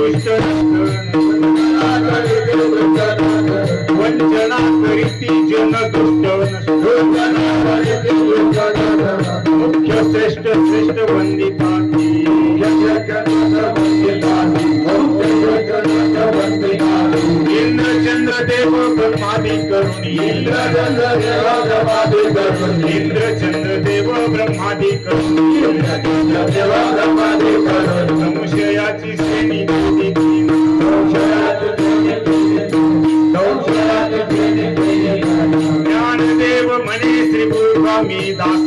दुष्ट वंचना करीती जन दुष्ट मुख्य श्रेष्ठ श्रेष्ठ वंदिता इंद्र चंद्र देव ब्रह्मादि करुणी इंद्र चंद्र देव ब्रह्मादि करुणी संशयाची श्रेणी ज्ञानदेव म्हणे श्रीभूमी दास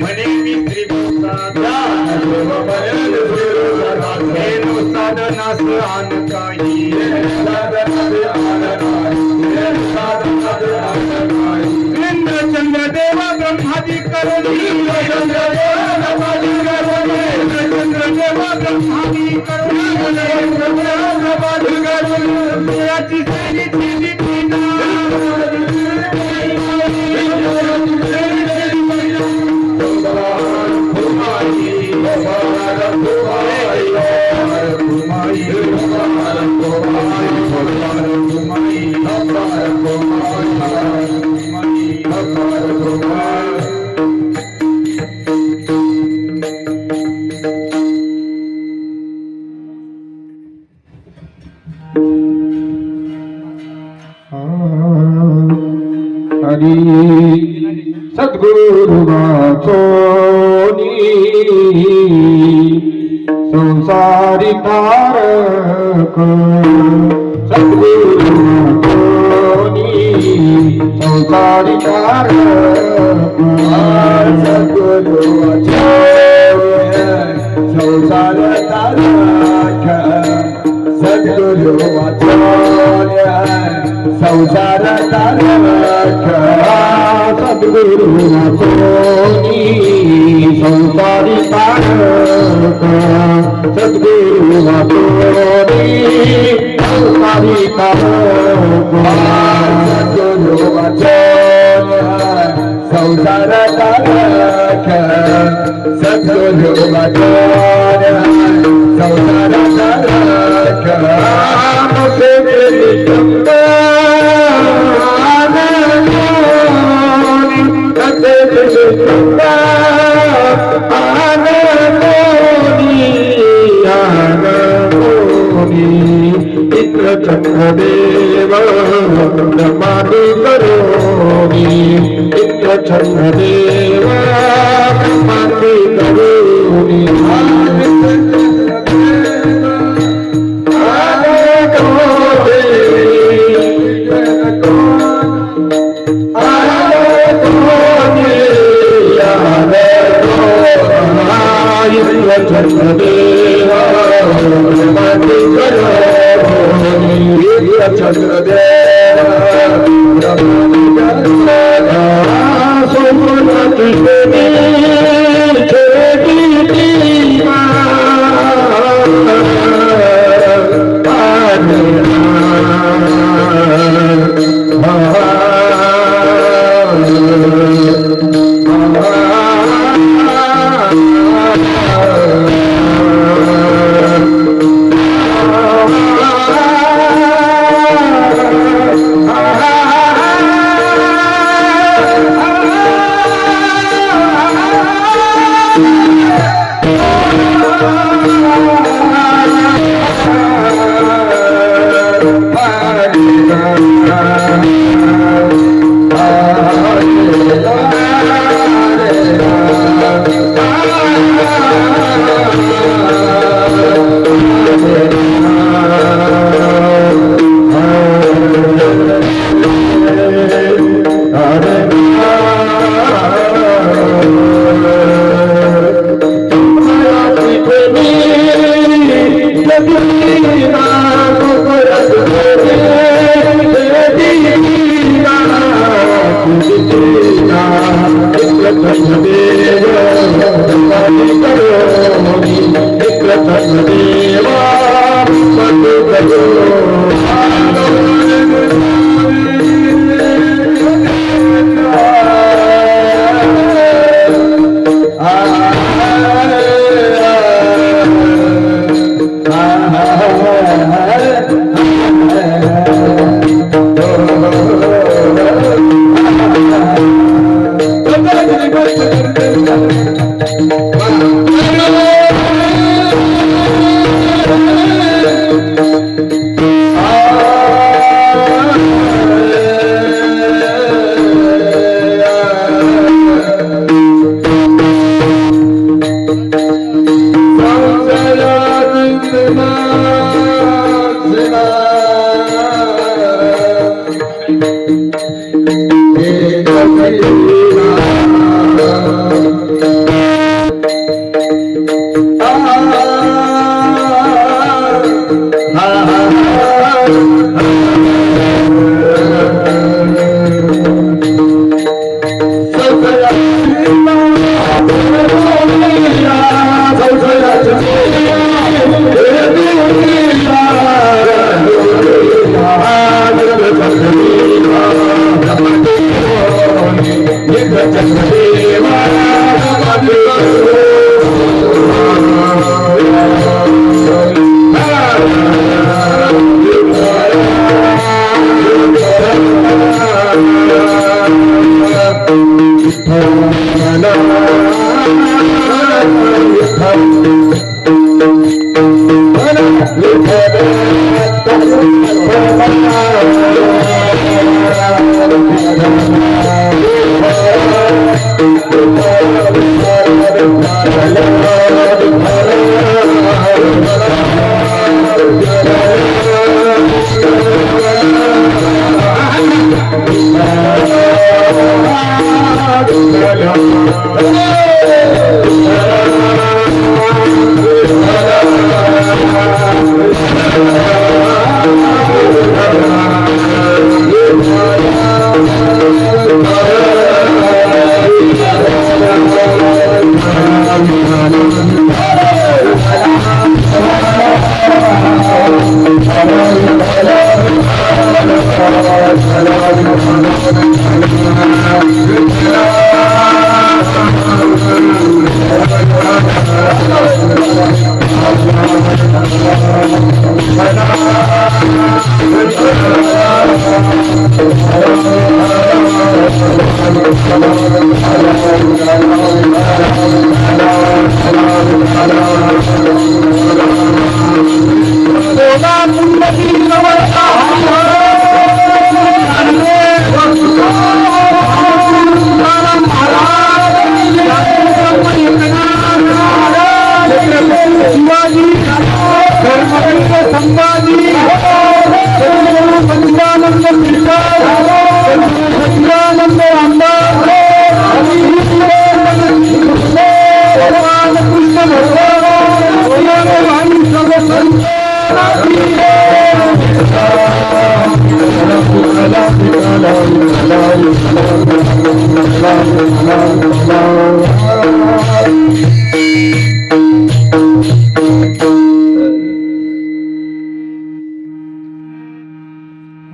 म्हणे मी साधनास आन काही इंद्र चंद्र देव ब्रह्मादि करुणी इंद्र चंद्र देव ब्रह्मादि करुणी याची श्रेणी सद्गुरु वाचोनी संसारी तारक सद्गुरु वाचोनी संसारी तारक सद्गुरु वाचोनी संसार तारक सद्गुरु वाचोनी संसार तारक सद्गुरु वाचोनी संसारी तारक सद्गुरु वाचोनी संसारी तारक सद्गुरु वाचोनी संसार तारक सद्गुरु वाचोनी संसार तारक मुझे मेरी चंद्रदेव ब्रह्मादि करोमि इंद्र चंद्रदेव ब्रह्मादि करोमि चंद्रदेव ब्रह्मादि करोमि चंद्रदेव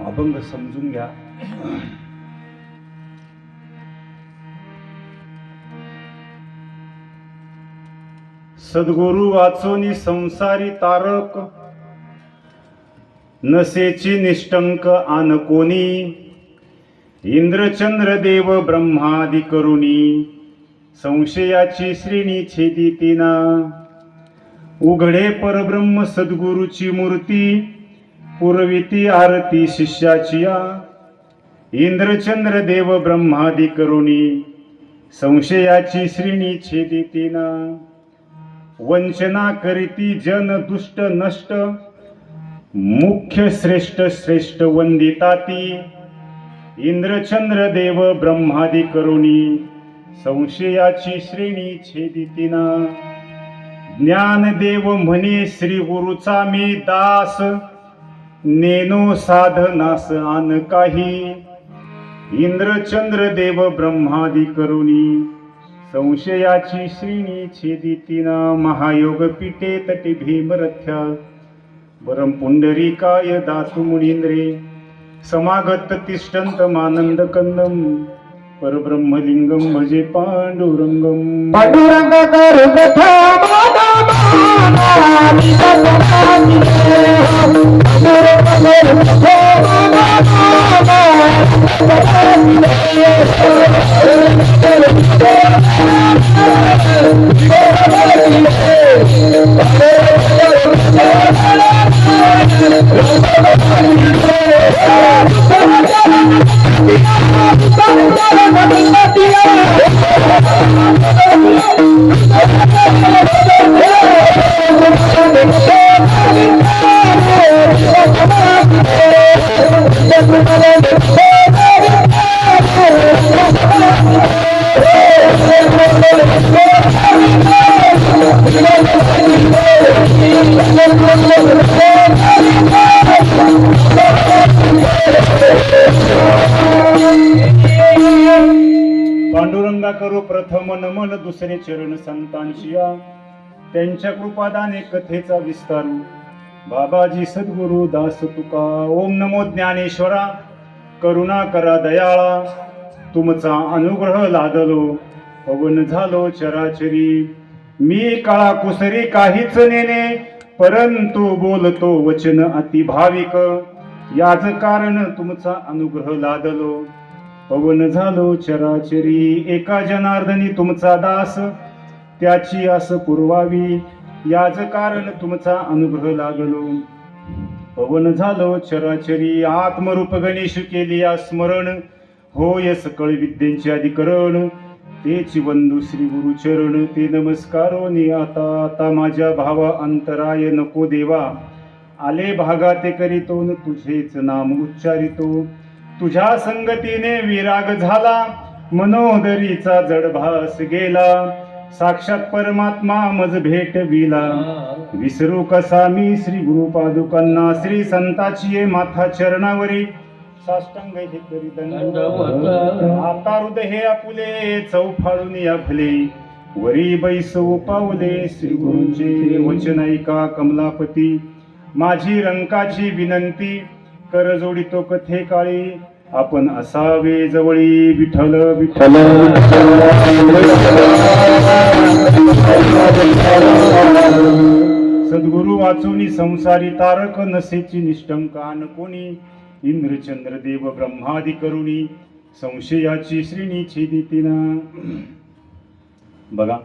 अभंग समजून घ्या. सद्गुरु वाचोनी संसारी तारक, नसेची निष्टंक आन कोणी. इंद्रचंद्र देव ब्रह्मादि करुणी, संशयाची श्रेणी छेदितीना. उघडे परब्रह्म सद्गुरूची मूर्ती, पुरविती आरती शिष्याचिया. इंद्रचंद्र देव ब्रह्मादि करुणी, संशयाची श्रेणी छेदितीना. वंचना करीती जन दुष्ट नष्ट, मुख्य श्रेष्ठ श्रेष्ठ वंदिताती. इंद्रचंद्र देव ब्रह्मादि करुणी, संशयाची श्रेणी छेदितीना. ज्ञानदेव म्हणे श्री गुरुचा मी दास, नेनो साधनास आन काही. इंद्रचंद्र देव ब्रह्मादि करुणी, संशयाची श्रेणी छेदितीना. महायोग पीठे तटी भीमरथ्या, वरम पुंडरीकाय दातु मुनींद्रे. समागत तिष्ठन्त मानंद कंदम, परब्रह्मलिंगम भजे पांडुरंगम. पांडुरंग करू कथा पांडुरंगा करू प्रथम नमन, दुसरे चरण संतांशिया. त्यांच्या कृपादाने कथेचा विस्तारू, बाबाजी सद्गुरु दास तुका. ओम नमो ज्ञानेश्वरा, करुणा करा दयाळा. तुमचा अनुग्रह लादलो, पवन झालो चराचरी. मी काळा कुसरी काहीच नेने, परंतु बोलतो वचन अति भाविक. याच कारण तुमचा अनुग्रह लादलो, पवन झालो चराचरी. एका जनार्दनी तुमचा दास, त्याची आस पुरवावी, याच कारण तुमचा अनुग्रह लागलो. पवन झालो चराचरी, आत्मरूप गणेश केली या स्मरण, होय सकळ विद्येचे अधिकरण. तेची वंदू श्री गुरुचरण, ते नमस्कारोनी आता आता. माझ्या भावा अंतराय नको देवा, आले भागा ते करीतो न तुझेच नाम उच्चारितो. तुझ्या संगतीने विराग झाला, मनोदरीचा जडभास गेला. साक्षात परमात्मा मज भेटविला, विसरू कसा मी श्री गुरुपादुकांना. श्री संताची ये माथा चरणावरी, साष्टांग हे करी दंडवत. आता हृदय हे आपुले, चौफाळून या फले. वरी बैसो पावले, श्री गुरुंचे वचन ऐका कमलापती. माझी रंकाची विनंती, कर जोडितो कथे काळी. आपण असावे जवळी, विठ्ठल विठ्ठल. सद्गुरु वाचुनी संसारी, तारक नसेची निष्ठंकान कोणी. इंद्रचंद्र देव ब्रह्मादि करुणी, संशयाची श्रेणी छेदितीना. बघा,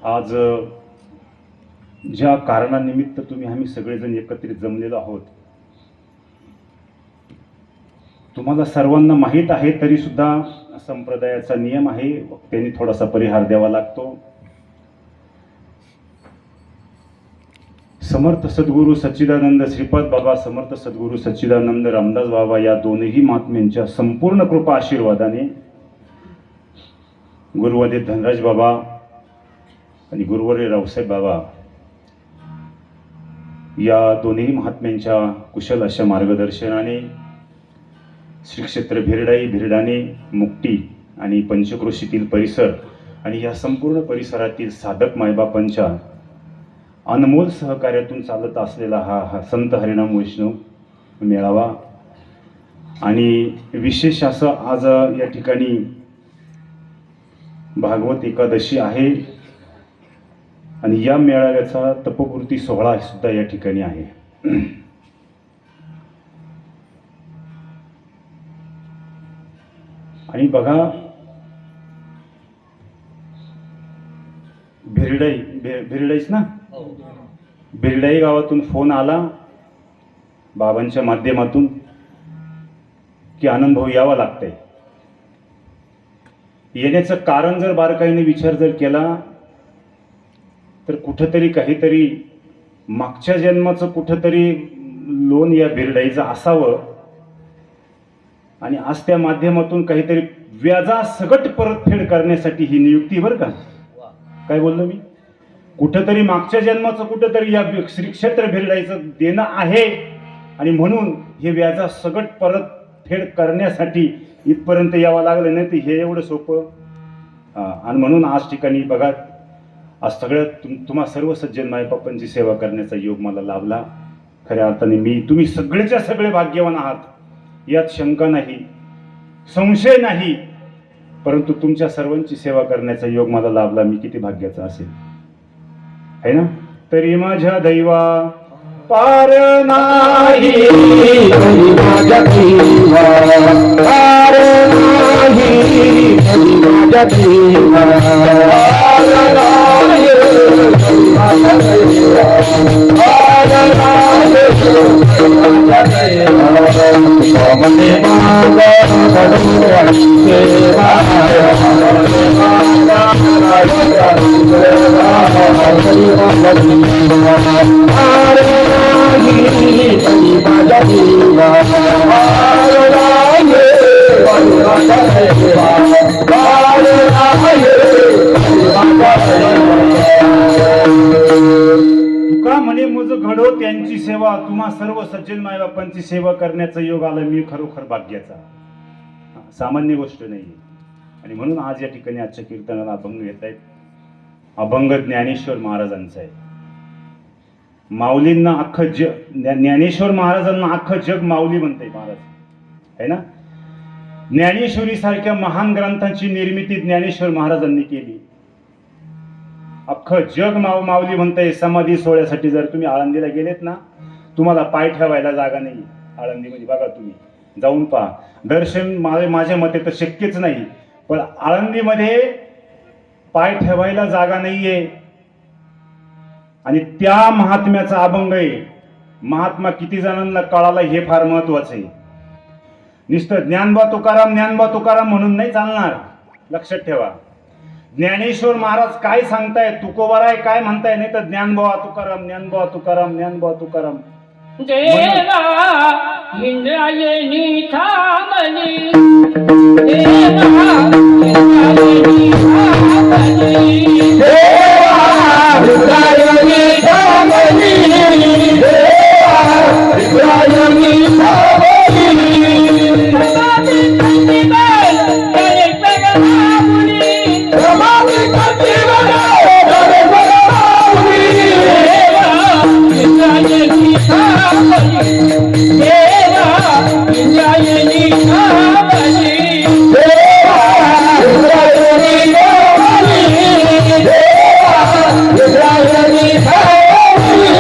आज ज्या कारणानिमित्त तुम्ही आम्ही सगळेजण एकत्रित जमलेलो आहोत, तुम्हाला सर्वांना माहीत आहे, तरी सुद्धा संप्रदायाचा नियम आहे, त्यांनी थोडासा परिहार द्यावा लागतो. समर्थ सद्गुरू सच्चिदानंद श्रीपाद बाबा, समर्थ सद्गुरू सच्चिदानंद रामदास बाबा या दोनही महात्म्यांच्या संपूर्ण कृपा आशीर्वादाने, गुरुवदे धनराज बाबा आणि गुरुवर्य रावसाहेब बाबा या दोन्ही महात्म्यांच्या कुशल अशा मार्गदर्शनाने श्री क्षेत्र भिरडाई, भिरडाणे, मुक्टी आणि पंचक्रोशीतील परिसर आणि या संपूर्ण परिसरातील साधक मायबापांच्या अनमोल सहकार्यातून चालत असलेला हा संत हरिनाम वैष्णव मेळावा. आणि विशेष असं आज या ठिकाणी भागवत एकादशी आहे आणि या मेळाव्याचा तपपूर्ती सोहळा सुद्धा या ठिकाणी आहे. आणि बघा, भिरडाईच ना, भिरडाई गावातून फोन आला बाबांच्या माध्यमातून की आनंद भाऊ यावं लागतंय. येण्याचं कारण जर बारकाईने विचार जर केला तर कुठंतरी काहीतरी मागच्या जन्माचं कुठंतरी लोन या भिरडाईचं असावं आणि आज त्या माध्यमातून काहीतरी व्याजासकट परतफेड करण्यासाठी ही नियुक्ती. बरं का, काय बोललो मी? कुठंतरी मागच्या जन्माचं कुठंतरी या श्री क्षेत्र भिरडाईचं देणं आहे आणि म्हणून हे व्याजासकट परतफेड करण्यासाठी इथपर्यंत यावं लागलं. नाही तर हे एवढं सोपं. आणि म्हणून आज ठिकाणी बघा, आज सगळ्यात तुम्हा सर्व सज्जन मायबापांची सेवा करण्याचा योग मला लाभला. खऱ्या अर्थाने तुम्ही सगळेच्या सगळे भाग्यवान आहात, यात शंका नाही, संशय नाही. परंतु तुमच्या सर्वांची सेवा करण्याचा योग मला लाभला. मी किती भाग्याचा असेल, है ना? तरी माझ्या दैवा पार नाही, माझ्या देवा पार नाही, माझ्या देवा पार नाही, माझ्या देवा पार नाही, माझ्या देवा स्वामी माता भगवान देवा तुका म्हणे मुझ घडो त्यांची सेवा, तुम्हा सर्व सज्जन मायबापांची सेवा करण्याचा योग आला. मी खरोखर भाग्याचा, सामान्य गोष्ट नाही. आणि म्हणून आज या ठिकाणी आजच्या कीर्तनाला अभंग येत आहेत. अभंग ज्ञानेश्वर महाराजांचा आहे. माऊलींना अख्खं ज्ञानेश्वर महाराजांना अख्खं जग माऊली म्हणतंय महाराज, है ना? ज्ञानेश्वरी सारख्या महान ग्रंथांची निर्मिती ज्ञानेश्वर महाराजांनी केली. अख्खं जग माऊली म्हणतंय. समाधी सोहळ्यासाठी जर तुम्ही आळंदीला गेलेत ना, तुम्हाला पाय ठेवायला जागा नाही आळंदीमध्ये. बघा, तुम्ही जाऊन पहा. दर्शन माझ्या मते तर शक्यच नाही. पण आळंदीमध्ये पाय ठेवायला जागा नाहीये आणि त्या महात्म्याचा अभंग आहे. महात्मा किती जणांना कळाला हे फार महत्वाचं आहे. नुसतं ज्ञानबा तुकाराम म्हणून नाही चालणार. लक्षात ठेवा, ज्ञानेश्वर महाराज काय सांगताय, तुकोबाराय काय म्हणताय, नाही तर ज्ञानबा तुकाराम. देवा इंद्रायणी थांबली, देवा इंद्रायणी थांबली, देवा इंद्रायणी थांबली, देवा इंद्रायणी थांबली. समाधी कंदीबाई करे जगमाऊली, समाधी कंदीबाई करे जगमाऊली, देवा इंद्रायणी थांबली, देवा इंद्रायणी थांबली, देवा इंद्रायणी थांबली, देवा इंद्रायणी थांबली.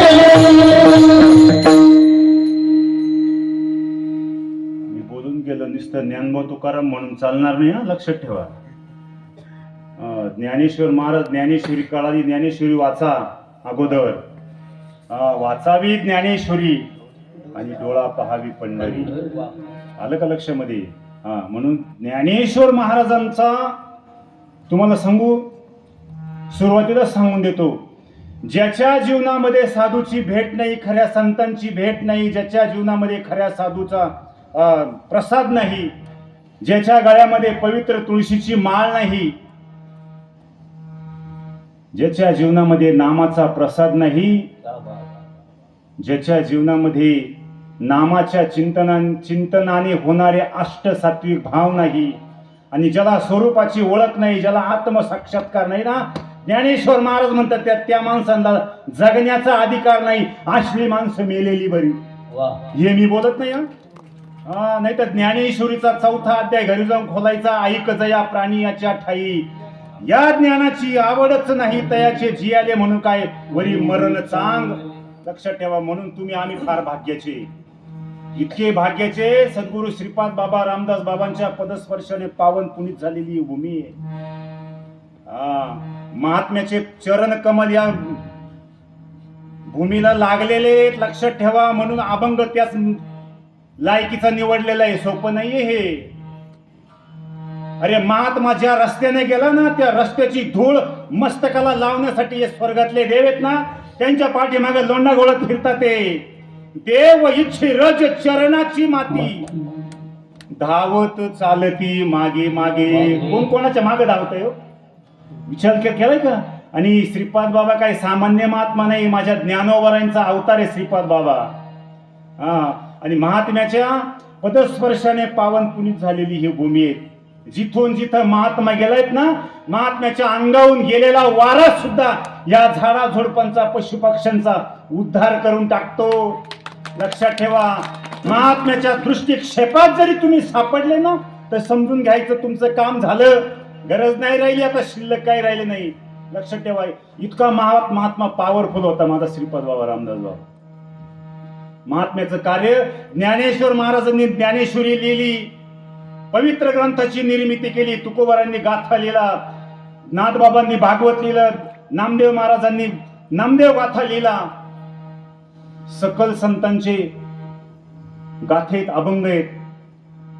मी बोलून गेलो, नुसतं ज्ञानबा तुकाराम म्हणून चालणार नाही हा. लक्षात ठेवा, ज्ञानेश्वर महाराज ज्ञानेश्वरी कळाली, ज्ञानेश्वरी वाचा अगोदर, वाचावी ज्ञानेश्वरी आणि डोळा पहावी पंढरी. आलं का लक्षामध्ये? म्हणून ज्ञानेश्वर महाराजांचा तुम्हाला सांगू, सुरुवातीला सांगून देतो, ज्याच्या जीवनामध्ये साधूची भेट नाही, खऱ्या संतांची भेट नाही, ज्याच्या जीवनामध्ये खऱ्या साधूचा प्रसाद नाही, ज्याच्या गळ्यामध्ये पवित्र तुळशीची माळ नाही, ज्याच्या जीवनामध्ये नामाचा प्रसाद नाही, ज्याच्या जीवनामध्ये नामाच्या चिंतनाने होणारे अष्टसात्विक भाव नाही, आणि ज्याला स्वरूपाची ओळख नाही, ज्याला आत्मसाक्षात्कार नाही ना, ज्ञानेश्वर महाराज म्हणतात त्या माणसांना जगण्याचा अधिकार नाही. असली माणसं मेलेली बरी. हे मी बोलत नाही हा. नाही तर ज्ञानेश्वरीचा 4था अध्याय घरी जाऊन खोलायचा. ऐक जया प्राणी याच्या ठाई, या ज्ञानाची आवडच नाही तयाचे जियाले म्हणून काय वरी मरण चांग. लक्षात ठेवा, म्हणून तुम्ही आम्ही फार भाग्याचे, इतके भाग्याचे. सद्गुरू श्रीपाद बाबा रामदास बाबांच्या पदस्पर्शाने पावन पुनीत झालेली ही भूमी आहे. महात्म्याचे चरण कमल या भूमीला लागलेले आहेत. लक्षात ठेवा, म्हणून अभंग त्याच लायकीचा निवडलेला आहे. सोपं नाहीये हे. अरे महात्मा ज्या रस्त्याने गेला ना, त्या रस्त्याची धूळ मस्तकाला लावण्यासाठी हे स्वर्गातले देव आहेत ना, त्यांच्या पाठीमागे लोंढा गोळत फिरतात. ते देव इच्छे रज चरणाची माती, धावत चालती मागे मागे. कोण कोणाच्या मागे धावतंय हो? विचार केलाय का? आणि श्रीपाद बाबा काय सामान्य महात्मा नाही, माझ्या ज्ञानोबरांचा अवतार आहे श्रीपाद बाबा. आणि महात्म्याच्या पदस्पर्शाने पावन पुनीत झालेली ही भूमी आहे. जिथून जिथं महात्मा गेलायत ना, महात्म्याच्या अंगावून गेलेला वारा सुद्धा या झाडा झुडपांचा पशुपक्ष्यांचा उद्धार करून टाकतो. लक्षात ठेवा, महात्म्याच्या दृष्टिक्षेपात जरी तुम्ही सापडले ना, तर समजून घ्यायचं तुमचं काम झालं. गरज नाही राहिली, आता शिल्लक काही राहिले नाही. लक्षात ठेवा, इतका महात्मा पॉवरफुल होता माझा श्रीपाद बाबा रामदास बाबा. महात्म्याचं कार्य, ज्ञानेश्वर महाराजांनी ज्ञानेश्वरी लिहिली, पवित्र ग्रंथाची निर्मिती केली, तुकोबारांनी गाथा लिहिला, नाथबाबांनी भागवत लिहिलं, नामदेव महाराजांनी नामदेव गाथा लिहिला. सकल संतांचे गाथेत अभंग आहेत.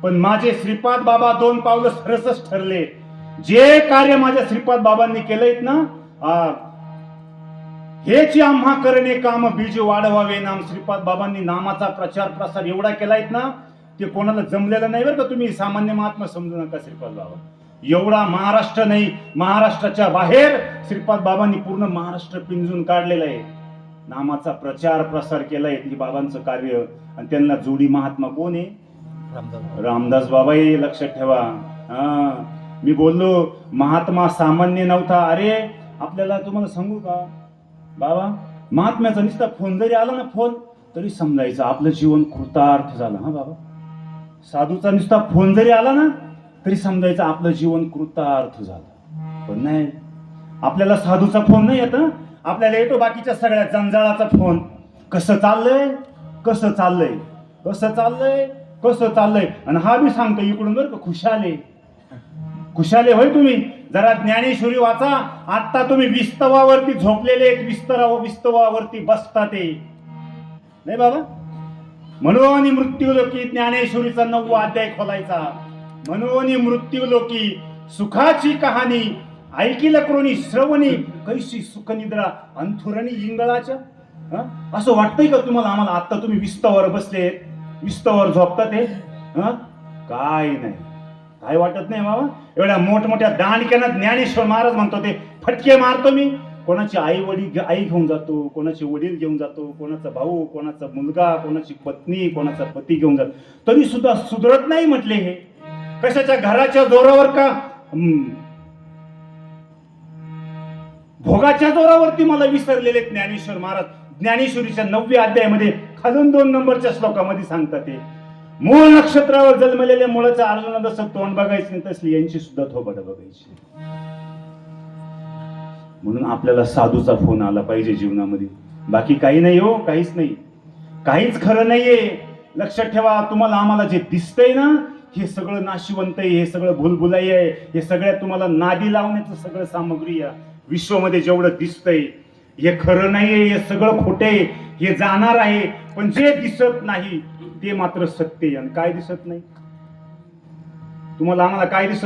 पण माझे श्रीपाद बाबा 2 पावलं सरसच ठरले. जे कार्य माझ्या श्रीपाद बाबांनी केलंय ना, हेच आम्हा करणे काम बीज वाढवावे नाम. श्रीपाद बाबांनी नामाचा प्रचार प्रसार एवढा केलाय ना, ते कोणाला जमलेलं नाही बरं का. तुम्ही सामान्य महात्मा समजू नका. श्रीपाद बाबा एवढा महाराष्ट्र नाही, महाराष्ट्राच्या बाहेर श्रीपाद बाबांनी पूर्ण महाराष्ट्र पिंजून काढलेलं आहे. नामाचा प्रचार प्रसार केलाय, हे बाबांचं कार्य. आणि त्यांना जोडी महात्मा कोण आहे? रामदास बाबा आहे. लक्षात ठेवा. मी बोललो महात्मा सामान्य नव्हता. अरे आपल्याला तुम्हाला सांगू का बाबा, महात्म्याचा नुसता फोन जरी आला ना, फोन तरी समजायचं आपलं जीवन कृतार्थ झालं. हा बाबा, साधूचा नुसता फोन जरी आला ना, तरी समजायचं आपलं जीवन कृतार्थ झालं. पण नाही, आपल्याला साधूचा फोन नाही येत. आपल्याला येतो बाकीच्या सगळ्या जंजाळाचा फोन. कसं चाललंय, कसं चाललंय, कसं चाललंय, कसं चाललंय. आणि हा बी सांगतो इकडून बरं का, खुशाल आहे, खुशाले होय तुम्ही. जरा ज्ञानेश्वरी वाचा. आता तुम्ही विस्तवावरती झोपलेले, विस्तवावरती बसता ते नाही बाबा. मनोनी मृत्यूलोकी ज्ञानेश्वरीचा 9वा अध्याय खोलायचा. मनोनी मृत्यूलोकी सुखाची कहाणी ऐकिल क्रोनी श्रवणी कैशी सुखनिद्रा अंथुरणी इंगळाच्या. असं वाटतंय का तुम्हाला आम्हाला? आता तुम्ही विस्तवावर बसले, विस्तवावर झोपता ते काय नाही, काय वाटत नाही बाबा. एवढ्या मोठमोठ्या दांडक्यानं ज्ञानेश्वर महाराज म्हणतो ते फटके मारतो मी. कोणाची आई घेऊन जातो, कोणाचे वडील घेऊन जातो, कोणाचा भाऊ, कोणाचा मुलगा, कोणाची पत्नी, कोणाचा पती घेऊन जातो, तरी सुद्धा सुधरत नाही म्हटले. हे कशाच्या घराच्या जोरावर का भोगाच्या जोरावरती मला विसरलेले ज्ञानेश्वर महाराज ज्ञानेश्वरीच्या 9व्या अध्यायामध्ये खालून 2 नंबरच्या श्लोकामध्ये सांगतात ते मूळ नक्षत्रावर जन्मलेल्या मुलाच्या अर्जुना जसं तोंड बघायचं तसली यांची सुद्धा थोबड बघायची. म्हणून आपल्याला साधूचा फोन आला पाहिजे जीवनामध्ये. बाकी काही नाही हो, काहीच नाही, काहीच खरं नाहीये. लक्षात ठेवा, तुम्हाला आम्हाला जे दिसतंय ना हे सगळं नाशिवंत आहे, हे सगळं भुलभुलाई आहे, हे सगळ्यात तुम्हाला नादी लावण्याचं सगळं सामग्री आहे. विश्वामध्ये जेवढं दिसतंय हे खरं नाहीये, हे सगळं खोटे, हे जाणार आहे. पण जे दिसत नाही ते मात्र सत्य आहे. आणि काय दिसत नाही तुम्हाला आम्हाला? काय दिसत?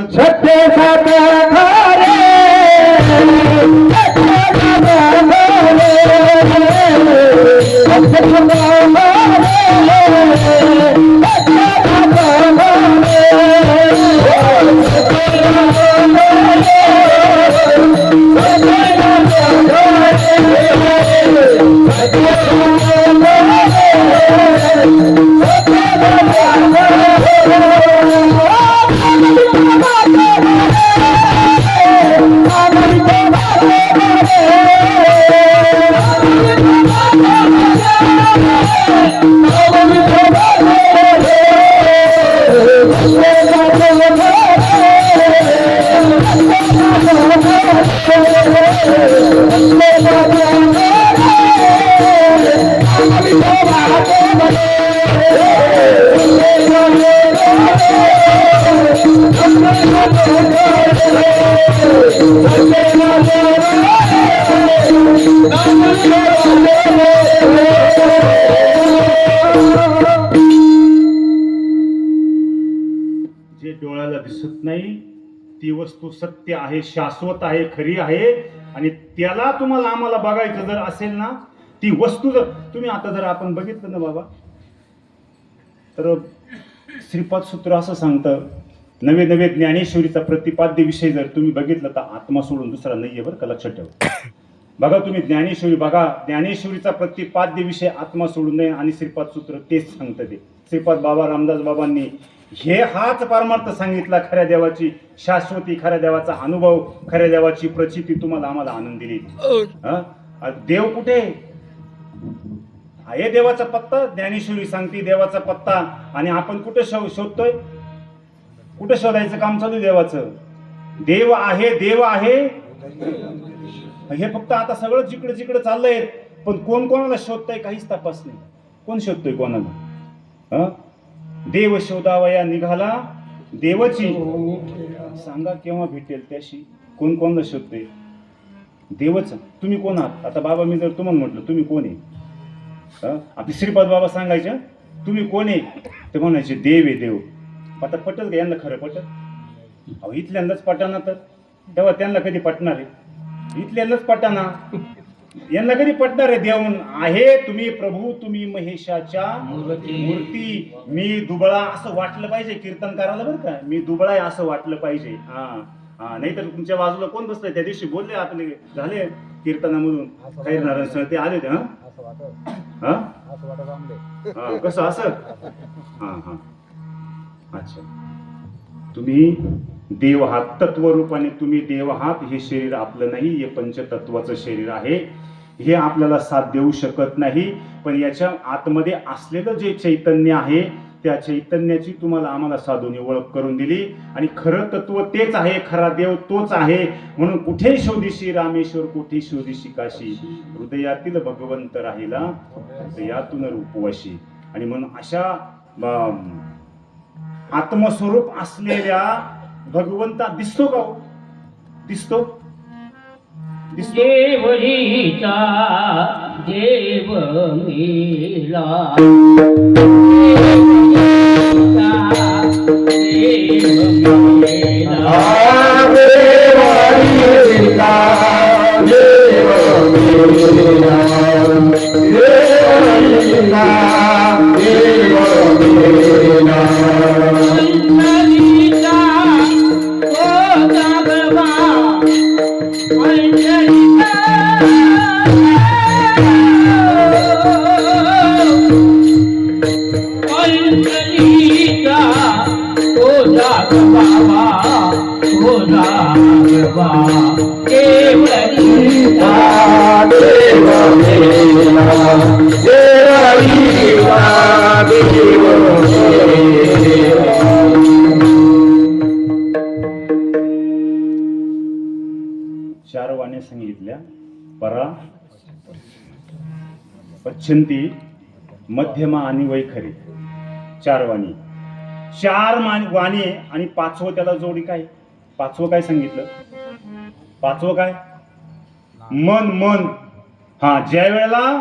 जे डोळ्याला दिसत नाही ती वस्तू सत्य आहे, शाश्वत आहे, खरी आहे. आणि त्याला तुम्हाला आम्हाला बघायचं जर असेल ना, ती वस्तू जर तुम्ही आता जर आपण बघितलं ना बाबा, तर श्रीपाद सूत्र असं सांगतं, नवे ज्ञानेश्वरीचा प्रतिपाद्य विषय जर तुम्ही बघितलं तर आत्मा सोडून दुसरा नाहीये बरं का, लक्षात ठेवा. बघा तुम्ही ज्ञानेश्वरी बघा, ज्ञानेश्वरीचा प्रतिपाद्य विषय आत्मा सोडून नाही. आणि श्रीपाद सूत्र तेच सांगतं. ते श्रीपाद बाबा रामदास बाबांनी हाच परमार्थ सांगितला. खऱ्या देवाची शाश्वती, खऱ्या देवाचा अनुभव, खऱ्या देवाची प्रचिती तुम्हाला आम्हाला आनंद दिली. देव कुठे आहे? देवाचा पत्ता ज्ञानेश्वरी सांगते, देवाचा पत्ता. आणि आपण कुठे शोधतोय? कुठे शोधायचं काम चालू देवाचं? देव आहे, देव आहे. हे फक्त आता सगळं जिकडे चाललंय, पण कोण कोणाला शोधतंय काहीच तपास नाही. कोण शोधतोय कोणाला? देव शोधावया निघाला देवाची, सांगा केव्हा भेटेल त्याशी. कोण कोणाला शोधतोय? देवच. तुम्ही कोण आहात? आता बाबा मी जर तुम्हाला म्हटलं तुम्ही कोण आहे, आपले श्रीपाद बाबा सांगायचे तुम्ही कोण आहे, ते म्हणायचे देव आहे. देव पटल का यांना? खरं पटल? अहो इथल्यांदाच पटाना, तर तेव्हा त्यांना कधी पटणार आहे? इथल्यांदाच पटाना, यांना कधी पटणार आहे? देव आहे, तुम्ही प्रभू, तुम्ही महेशाच्या मूर्ती. मी दुबळा असं वाटलं पाहिजे कीर्तन करायला बरं का, मी दुबळा आहे असं वाटलं पाहिजे. नाही तर तुमच्या बाजूला कोण बसलंय? त्या दिवशी बोलले आपले झाले कीर्तनामधून काही नारायण सर ते आले ते. कसं असं? अच्छा, तुम्ही देव आहात, तत्वरूपाने तुम्ही देव आहात. हे शरीर आपलं नाही, हे पंचतत्वाचं शरीर आहे. हे आपल्याला साथ देऊ शकत नाही. पण याच्या आतमध्ये असलेलं जे चैतन्य आहे त्या चैतन्याची तुम्हाला आम्हाला साधूने ओळख करून दिली. आणि खरं तत्व तेच आहे, खरा देव तोच आहे. म्हणून कुठे शोधिशी रामेश्वर, कुठे शोधिशी काशी, हृदयातील भगवंत राहिला हृदयातून रूपवशी. आणि म्हणून अशा आत्मस्वरूप असलेल्या भगवंता दिसतो का हो? दिसतो दिसतो देवरीचा देव मेला देवरीचा पंढरीचा तो जागवा पंढरीचा तो जागवा तो जागवा देवरीचा देव मेला चार वाण्या सांगितल्या. परा, पच्छंती, मध्यमा आणि वैखरी. चार वाणी, वाणी आणि पाचवं त्याला जोडी काय? पाचवं काय सांगितलं? पाचवं काय? मन. मन हा, ज्या वेळेला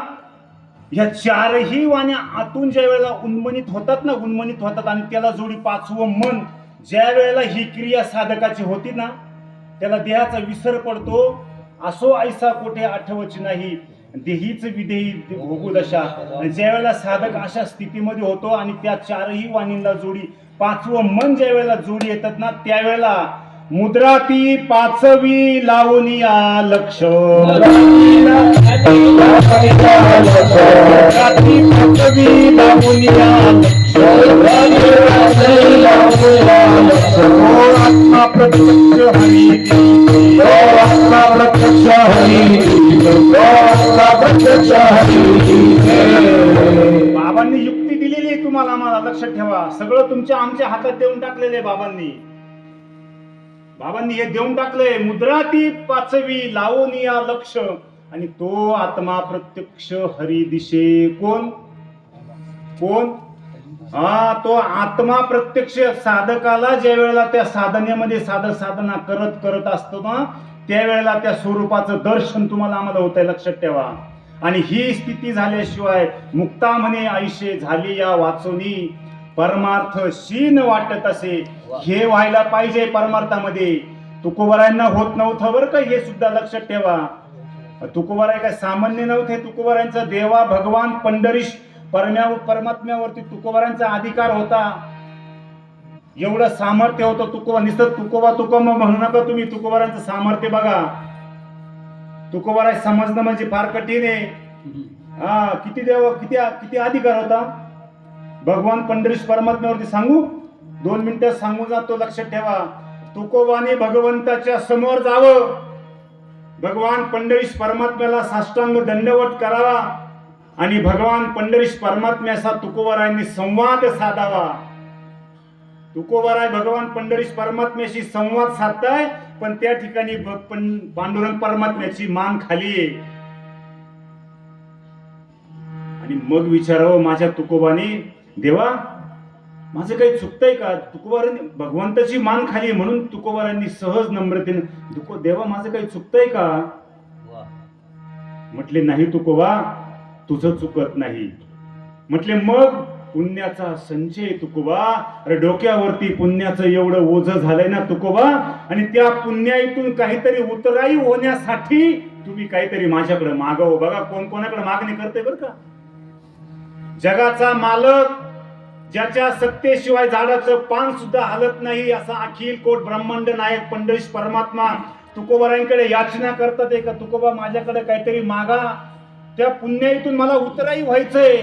ह्या चारही वाण्या आतून ज्या वेळेला उन्मनित होतात आणि त्याला जोडी पाचवं मन. ज्या वेळेला ही क्रिया साधकाची होती ना, त्याला देहाचा विसर पडतो. असो ऐसा कोठे आठवच नाही, देहीच विदेही भोगू दशा. ज्या वेळेला साधक अशा स्थितीमध्ये होतो आणि त्या चारही वाणींना जोडी पाचवं मन ज्या वेळेला जोडी येतात ना, त्यावेळेला मुद्रा ती पाचवी लावूनिया लक्ष. पाचवी लावूनिया लक्ष. आत्मा प्रत्यक्ष हरी, आत्मा प्रत्यक्ष हरी, प्रत्यक्ष हरी. बाबांनी युक्ती दिलेली आहे तुम्हाला, आम्हाला लक्षात ठेवा. सगळं तुमच्या आमच्या हातात देऊन टाकलेलं आहे बाबांनी. हे देऊन टाकलंय. मुद्रा ती पाचवी लावून या लक्ष, आणि तो आत्मा प्रत्यक्ष हरी दिशे. कोण? हा, तो आत्मा प्रत्यक्ष साधकाला ज्या वेळेला त्या साधनेमध्ये साधना करत असतो ना, त्यावेळेला त्या स्वरूपाचं दर्शन तुम्हाला आम्हाला होतंय, लक्षात ठेवा. आणि ही स्थिती झाल्याशिवाय मुक्ता म्हणे आयुष्य झाली या वाचोनी, परमार्थ शीन वाटत असे. हे व्हायला पाहिजे परमार्थामध्ये. तुकोबारायांना होत नव्हतं बरं का, हे सुद्धा लक्षात ठेवा. तुकोबाराय काय सामान्य नव्हते. तुकोबारायांचा देवा भगवान पंढरीश परमात्म्यावरती तुकोबारायांचा अधिकार होता. एवढं सामर्थ्य होतं. तुकोबा नुसतं तुकोबा म्हणू नका तुम्ही. तुकोबारायांचं सामर्थ्य बघा. तुकोबाराय समजणं म्हणजे फार कठीण आहे. हा, किती देव, किती अधिकार होता भगवान पंढरीश परमात्म्यावरती. सांगू, 2 मिनिटं सांगू जातो, लक्षात ठेवा. तुकोबाने भगवंताच्या समोर जावं, भगवान पंढरीश परमात्म्याला साष्टांग दंडवत करावा आणि भगवान पंढरीश परमात्म्याचा तुकोबारायांनी संवाद साधावा. तुकोबाराय भगवान पंढरीश परमात्म्याशी संवाद साधताय, पण त्या ठिकाणी पांडुरंग परमात्म्याची मान खाली आहे. आणि मग विचारावं माझ्या तुकोबाने, देवा माझं काही चुकतंय का? तुकोबारांनी भगवंताची मान खाली म्हणून तुकोबारांनी सहज नम्रतेने, देवा माझं काही चुकतंय का? म्हटले नाही तुकोबा, तुझं चुकत नाही. म्हटले मग पुण्याचा संचय तुकोबा. अरे डोक्यावरती पुण्याचं एवढं ओझं झालंय ना तुकोबा, आणि त्या पुण्याईतून काहीतरी उतराई होण्यासाठी तुम्ही काहीतरी माझ्याकडे मागावं. बघा कोण कोणाकडे मागणी करते बरं का. जगाचा मालक, ज्याच्या सत्तेशिवाय झाडाचं पान सुद्धा हलत नाही, असा अखिल कोट ब्रह्मांड नायक पंढरीश परमात्मा तुकोबारांकडे याचना करतात का, तुकोबा माझ्याकडे काहीतरी मागा, त्या पुण्याईतून मला उतराई व्हायचंय.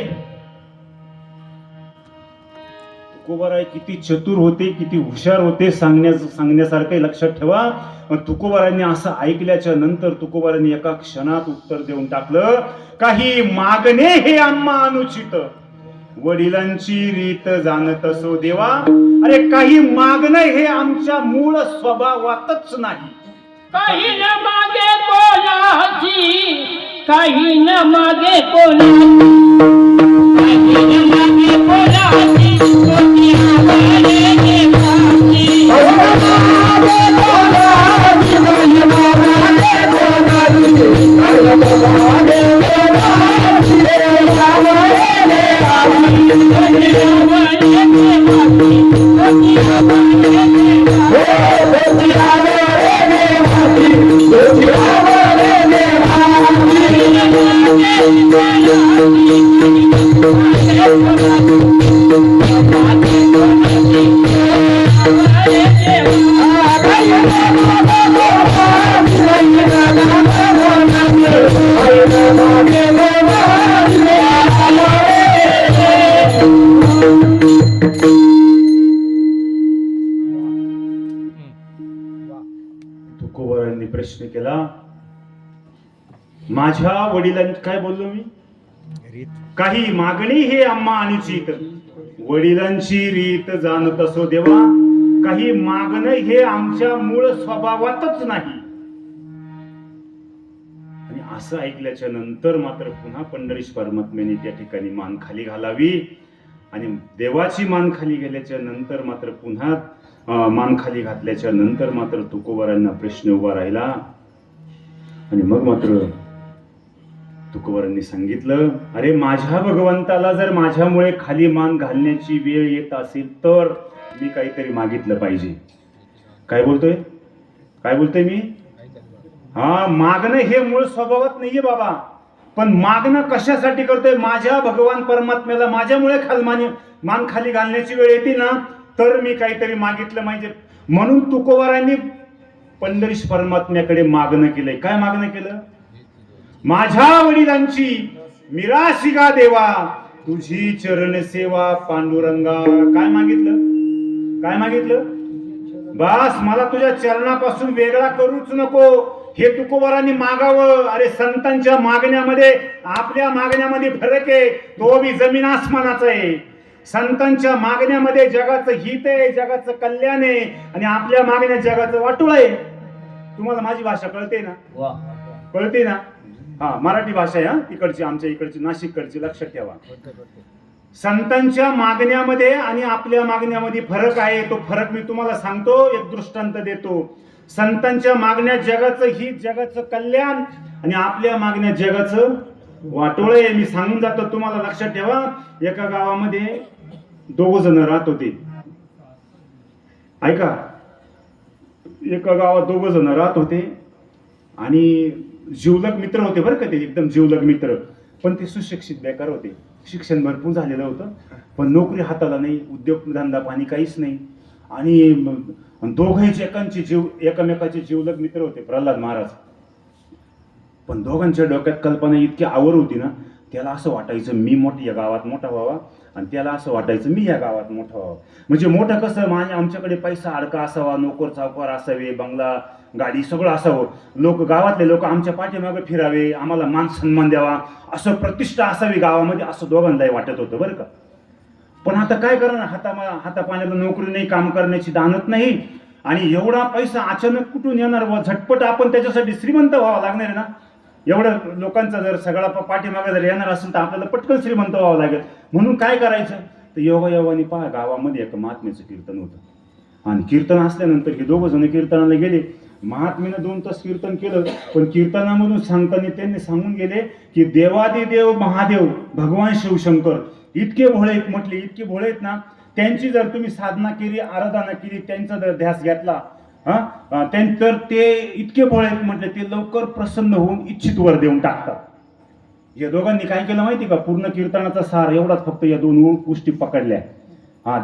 तुकोबाराय किती चतुर होते, किती हुशार होते, सांगण्यासारखे, लक्षात ठेवा. तुकोबारांनी असं ऐकल्याच्या नंतर तुकोबारांनी एका क्षणात उत्तर देऊन टाकलं, काही मागणे हे आम्हा अनुचित, वडिलांची रीत जाणत असो देवा. अरे काही मागणं हे आमच्या मूळ स्वभावातच नाही. काही न मागे कोणाची, काही न मागे कोणाची, काही न मागे कोणाची, कोणी आवारे देवाची. माझ्या वडिलांनी काय बोललो मी? काही मागणी हे आम्हा अनुचित, वडिलांची रीत जाणत असो देवा, काही मागणं हे आमच्या मूळ स्वभावातच नाही. आणि असं ऐकल्याच्या नंतर मात्र पुन्हा पंढरीश परमात्म्याने त्या ठिकाणी मान खाली घालावी. आणि देवाची मान खाली गेल्याच्या नंतर मात्र पुन्हा मान खाली घातल्याच्या नंतर मात्र तुकोबारांना प्रश्न उभा राहिला. आणि मग मात्र तुकोबारांनी सांगितलं, अरे माझ्या भगवंताला जर माझ्यामुळे खाली मान घालण्याची वेळ येत असेल तर मी काहीतरी मागितलं पाहिजे. काय बोलतोय मी? हा, मागणं हे मूळ स्वभावात नाहीये बाबा, पण मागणं कशासाठी करतोय? माझ्या भगवान परमात्म्याला माझ्यामुळे मान खाली घालण्याची वेळ येते ना, तर मी काहीतरी मागितलं पाहिजे. म्हणून तुकोबारांनी पंढरीश परमात्म्याकडे मागणं केलंय. काय मागणं केलं? माझ्या वडिलांची मिराशिगा देवा, तुझी चरण सेवा पांडुरंगा. काय मागितलं? बस मला तुझ्या चरणापासून वेगळा करूच नको, हे तुकोबारांनी मागावं. अरे संतांच्या मागण्यामध्ये आपल्या मागण्यामध्ये फरक आहे, तो बी जमीन आसमानाचा आहे. संतांच्या मागण्यामध्ये जगाचं हित आहे, जगाचं कल्याण आहे, आणि आपल्या मागण्या जगाचं वाटोळ आहे. तुम्हाला माझी भाषा कळते ना? हा, मराठी भाषा आहे हा, तिकडची, आमच्या इकडची, नाशिककडची, लक्षात ठेवा. संतांच्या मागण्यामध्ये आणि आपल्या मागण्यामध्ये फरक आहे. तो फरक मी तुम्हाला सांगतो, एक दृष्टांत देतो. संतांच्या मागण्या जगाचं हित, जगाचं कल्याण, आणि आपल्या मागण्या जगाचं वाटोळ आहे. मी सांगून जातो, तुम्हाला लक्षात ठेवा. एका गावामध्ये 2 जण राहत होते. ऐका, एका गावात 2 जण राहत होते आणि जिवलग मित्र होते बरं का ते, एकदम जिवलग मित्र. पण ते सुशिक्षित बेकार होते. शिक्षण भरपूर झालेलं होतं, पण नोकरी हाताला नाही, उद्योग धंदा पाणी काहीच नाही. आणि दोघांचे एकमेकाचे जिवलग मित्र होते, प्रल्हाद महाराज. पण दोघांच्या डोक्यात कल्पना इतकी आवर होती ना, त्याला असं वाटायचं मी या गावात मोठा व्हावा, आणि त्याला असं वाटायचं मी या गावात मोठा व्हावा. म्हणजे मोठं कसं, आमच्याकडे पैसा अडका असावा, नोकर चावकार असावे, बंगला गाडी सगळं असावं, गावातले लोक आमच्या पाठीमागे फिरावे, आम्हाला मान सन्मान द्यावा, असं प्रतिष्ठा असावी गावामध्ये, असं दोघांनाही वाटत होतं बरं का. पण आता काय करणार, हातापाण्याला नोकरी नाही, काम करण्याची दानत नाही, आणि एवढा पैसा अचानक कुठून येणार? झटपट आपण त्याच्यासाठी श्रीमंत व्हावं लागणार आहे ना. एवढं लोकांचा जर सगळा पाठीमागे जर येणार असेल तर आपल्याला पटकन श्रीमंत व्हावं लागेल. म्हणून काय करायचं, तर योगायोगाने पहा, गावामध्ये एक महात्म्याचं कीर्तन होतं. आणि कीर्तन असल्यानंतर हे 2 जण कीर्तनाला गेले. महात्म्यानं 2 तास कीर्तन केलं, पण कीर्तनामधून सांगताना त्यांनी सांगून गेले की देवादिदेव महादेव भगवान शिवशंकर इतके भोळे म्हटले, इतके भोळे आहेत ना, त्यांची जर तुम्ही साधना केली, आराधना केली, त्यांचा जर ध्यास घेतला, तर ते इतके भोळे म्हटले, ते लवकर प्रसन्न होऊन इच्छित वर देऊन टाकतात. या दोघांनी काय केलं माहिती का? पूर्ण कीर्तनाचा सार एवढाच, फक्त या 2 गोष्टी पकडल्या.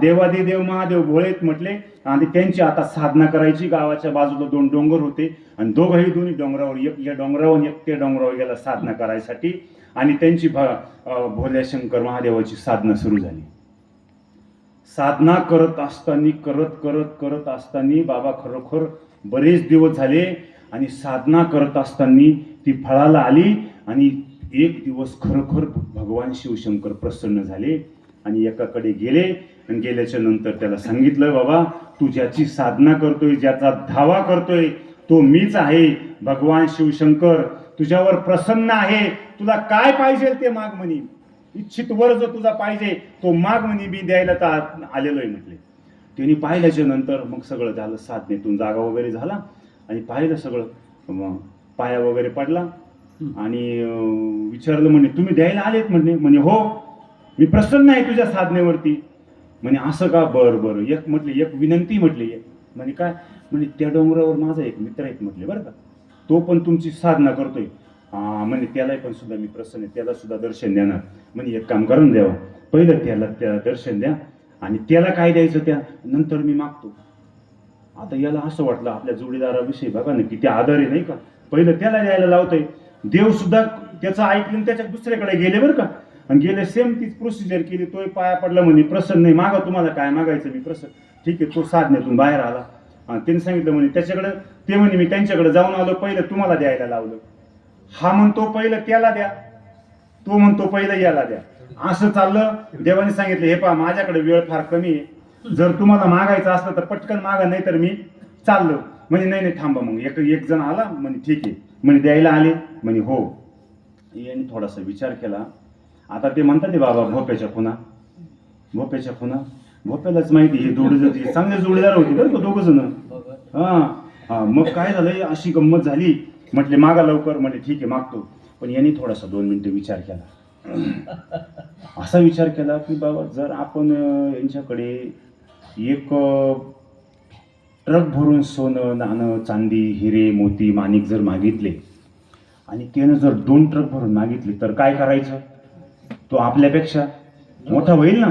देवादिदेव महादेव भोळेत म्हटले, आणि त्यांची आता साधना करायची. गावाच्या बाजूला 2 डोंगर होते, आणि दोन्ही डोंगरावर, एक या डोंगरावर एक त्या डोंगरावर गेला साधना करायसाठी. आणि त्यांची भोल्या शंकर महादेवाची साधना सुरू झाली. साधना करत असताना बाबा खरोखर बरेच दिवस झाले, आणि साधना करत असताना ती फळाला आली. आणि एक दिवस खरोखर भगवान शिवशंकर प्रसन्न झाले, आणि एकाकडे गेले, आणि गेल्याच्या नंतर त्याला सांगितलं, बाबा तू ज्याची साधना करतोय, ज्याचा धावा करतोय, तो मीच आहे. भगवान शिवशंकर तुझ्यावर प्रसन्न आहे, तुला काय पाहिजे ते माग म्हणे, इच्छित वर जो तुझा पाहिजे तो माग म्हणे, मी द्यायला तर आलेलो आहे म्हटले. त्यांनी पाहिल्याच्या नंतर मग सगळं झालं, साधनेतून जागा वगैरे झाला, आणि पाहिलं सगळं, मग पाया वगैरे पडला, आणि विचारलं म्हणे तुम्ही द्यायला आलेत म्हणे हो, मी प्रसन्न आहे तुझ्या साधनेवरती. म्हणे असं का? बरं एक विनंती म्हटली. म्हणे काय? म्हणे त्या डोंगरावर माझा एक मित्र आहे म्हटले बरं का, तो पण तुमची साधना करतोय. म्हणे त्याला पण सुद्धा मी प्रसन्न आहे, त्याला सुद्धा दर्शन देणार. म्हणे एक काम करून द्यावं, पहिलं त्याला दर्शन द्या, आणि त्याला काय द्यायचं त्या नंतर मी मागतो. आता याला असं वाटलं आपल्या जोडीदाराविषयी बघा ना किती आदर आहे नाही का, पहिलं त्याला द्यायला लावतोय. देव सुद्धा त्याचं ऐकलं, त्याच्या दुसऱ्याकडे गेले बरं का, आणि गेले सेम तीच प्रोसिजर केली. तोही पाया पडला, म्हणे प्रसन्न नाही, मागा तुम्हाला काय मागायचं मी प्रसन्न. ठीक आहे, तो साधनेतून बाहेर आला, आणि त्यांनी सांगितलं म्हणे त्याच्याकडे, ते म्हणे मी त्यांच्याकडे जाऊन आलो, पहिलं तुम्हाला द्यायला लावलं. हा म्हणतो पहिलं त्याला द्या, तो म्हणतो पहिलं याला द्या. असं चाललं. देवाने सांगितलं हे पहा माझ्याकडे वेळ फार कमी आहे, जर तुम्हाला मागायचं असलं तर पटकन मागा, नाही तर मी चाललो. म्हणजे नाही नाही थांबा. मग एक जण आला म्हणे ठीक आहे, म्हणे द्यायला आले, म्हणे हो. यांनी थोडासा विचार केला. आता ते म्हणतात ते बाबा भोप्याच्या खुना, भोप्याच्या खुना, भोप्यालाच माहिती हे जोडी चांगले जोडीदार होते बरं का दोघ जण. हा मग काय झालंय, अशी गंमत झाली. म्हटले मागा लवकर. म्हणे ठीक आहे मागतो. पण यांनी थोडासा 2 मिनिटं विचार केला. असा विचार केला की बाबा जर आपण यांच्याकडे एक ट्रक भरून सोनं नाणं चांदी हिरे मोती माणिक जर मागितले आणि त्यानं जर 2 ट्रक भरून मागितले तर काय करायचं, तो आपल्यापेक्षा मोठा होईल ना.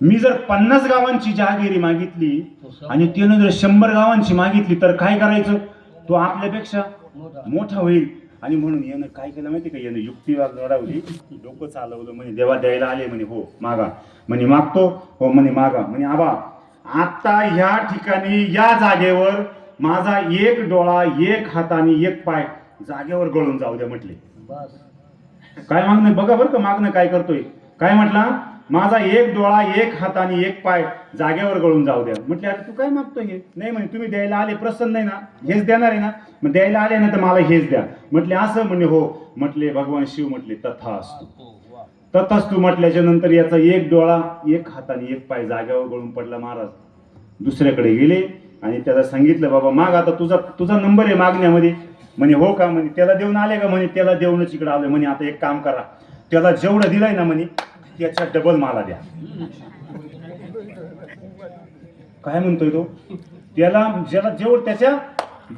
मी जर 50 गावांची जहागिरी मागितली आणि त्यानं जर 100 गावांची मागितली तर काय करायचं, तो आपल्यापेक्षा मोठा होईल. आणि म्हणून यानं काय केलं माहिती का, यानं युक्ती लढवली, डोकं चालवलं. म्हणे देवा द्यायला आले, म्हणे हो मागा. म्हणे मागतो, हो म्हणे मागा. म्हणे आबा आता ह्या ठिकाणी या जागेवर माझा एक डोळा एक हात आणि एक पाय जागेवर गळून जाऊ द्या म्हटले. काय मागणं बघा बरं का, मागणं काय करतोय. काय म्हटला, माझा एक डोळा एक हात आणि एक पाय जागेवर गळून जाऊ द्या. म्हटले अरे तू काय मागतोय हे. नाही म्हणे तुम्ही द्यायला आले प्रसन्न आहे ना, हेच देणार आहे ना, मग द्यायला आले ना तर मला हेच द्या. म्हटले असं. म्हणे हो. म्हटले भगवान शिव म्हटले तथास्तु, तथास्तु म्हटल्याच्या नंतर याचा एक डोळा एक हात आणि एक पाय जागेवर गळून पडला. महाराज दुसऱ्याकडे गेले आणि त्याला सांगितलं बाबा माग, आता तुझा नंबर आहे मागण्यामध्ये. म्हणे हो का. म्हणे त्याला देऊन आले का. म्हणे त्याला देऊनच इकडे आलोय. म्हणे आता एक काम करा, त्याला जेवढं दिलंय ना म्हणे त्याच्या डबल मला द्या. काय म्हणतोय तो, त्याला ज्याला जेवढं त्याच्या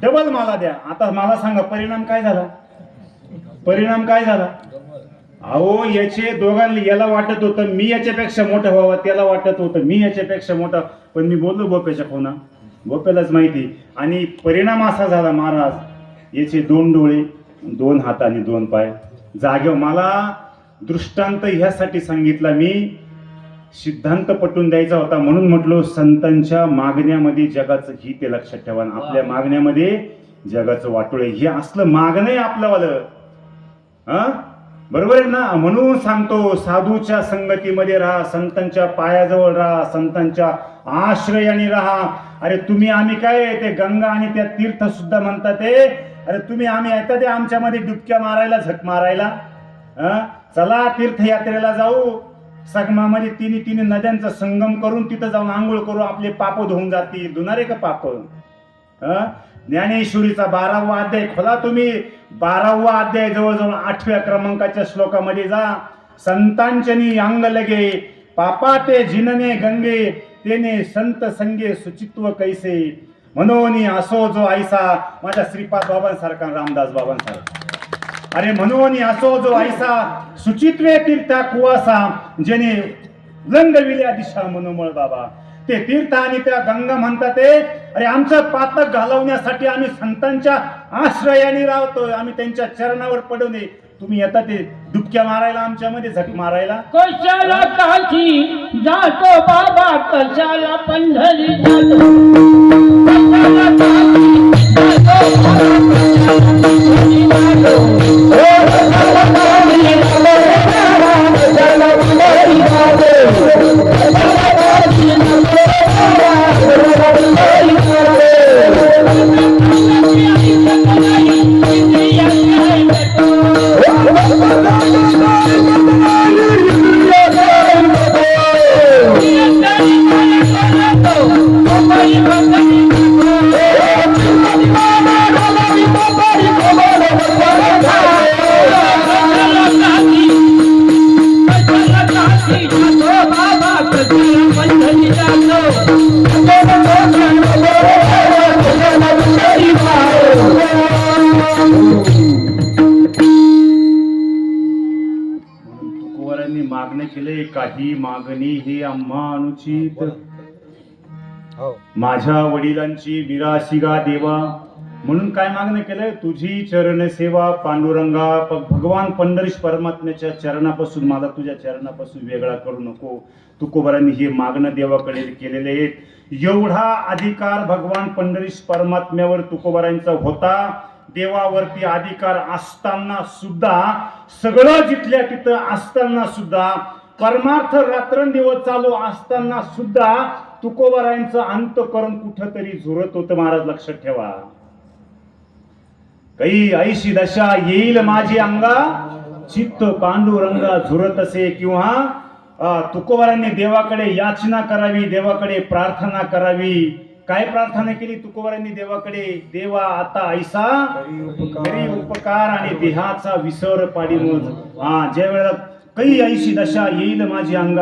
डबल मला द्या. आता मला सांगा परिणाम काय झाला, परिणाम काय झाला. अहो याचे दोघांना, याला वाटत होतं मी याच्यापेक्षा मोठं व्हावं, त्याला वाटत होतं मी याच्यापेक्षा मोठा. पण मी बोललो बोप्याच्या खोना, बोप्यालाच माहिती. आणि परिणाम असा झाला महाराज, याचे 2 डोळे 2 हात आणि 2 पाय जागेवर. मला दृष्टांत ह्यासाठी सांगितला, मी सिद्धांत पटवून द्यायचा होता म्हणून म्हटलो संतांच्या मागण्यामध्ये जगाचं हित आहे लक्षात ठेवा. आपल्या मागण्यामध्ये जगाचं वाटोळे हे असलं मागणं आहे आपल्यावालं. बरोबर आहे ना. म्हणून सांगतो साधूच्या संगतीमध्ये राहा, संतांच्या पायाजवळ राहा, संतांच्या आश्रयाने राहा. अरे तुम्ही आम्ही काय ते गंगा आणि त्या तीर्थ सुद्धा म्हणतात ते. अरे तुम्ही आम्ही येतात ते आमच्यामध्ये डुबक्या मारायला झक मारायला. चला तीर्थयात्रेला जाऊ, संगमामध्ये 3 नद्यांचा संगम करून तिथं जाऊन आंघोळ करू, आपले पाप धुवून जातील. धुणारे का पाप. ज्ञानेश्वरीचा 12वा अध्याय खोला तुम्ही, 12वा अध्याय जवळजवळ 8व्या क्रमांकाच्या श्लोकामध्ये जा. संतांचनी अंग लगे पापा ते जिनने गंगे, तेने संत संगे सुचित्व कैसे. म्हणून असो जो ऐसा, माझ्या श्रीपाद बाबांसारखा रामदास बाबांसारखा. अरे म्हणून असो जो ऐसा सुचित्वे तीर्था कुवासा, जेने लंगविल्या दिशा मनोमळ बाबा. ते तीर्थ आणि त्या गंगा म्हणतात ते. अरे आमचं पातक घालवण्यासाठी आम्ही संतांच्या आश्रयाने राहतोय, आम्ही त्यांच्या चरणावर पडू नये. तुम्ही येता ते डुबक्या मारायला, आमच्यामध्ये झक मारायला. कशाला काठी जातो बाबा, कशाला पंढरी जातो, कशाला काठी जातो मागणे केले काही मागणी हे आम्हा अनुचित. माझ्या वडिलांची विराशिगा देवा, म्हणून काय मागणं केलंय, तुझी चरण सेवा पांडुरंगा. भगवान पंढरीश परमात्म्याच्या चरणापासून, मला तुझ्या चरणापासून वेगळा करू नको. तुकोबारांनी हे मागणं देवाकडे केलेले आहेत. एवढा अधिकार भगवान पंढरीश परमात्म्यावर तुकोबारांचा होता देवावरती अधिकार असताना सुद्धा, सगळं जिथल्या तिथं असताना सुद्धा, परमार्थ रात्रंदिवस चालू असताना सुद्धा तुकोबारायांचं अंतःकरण कुठंतरी झुरत होतं. महाराज लक्षात ठेवा. काही ऐशी दशा येईल माझी अंगा, चित्त पांडुरंगा झुरत असे. किंवा तुकोबारांनी देवाकडे याचना करावी, देवाकडे प्रार्थना करावी. काय प्रार्थना केली तुकोबारांनी देवाकडे? देवा आता ऐसा करी उपकार आणि देहाचा विसर पाडी मज. ज्या वेळेला काही ऐशी दशा येईल माझी अंगा,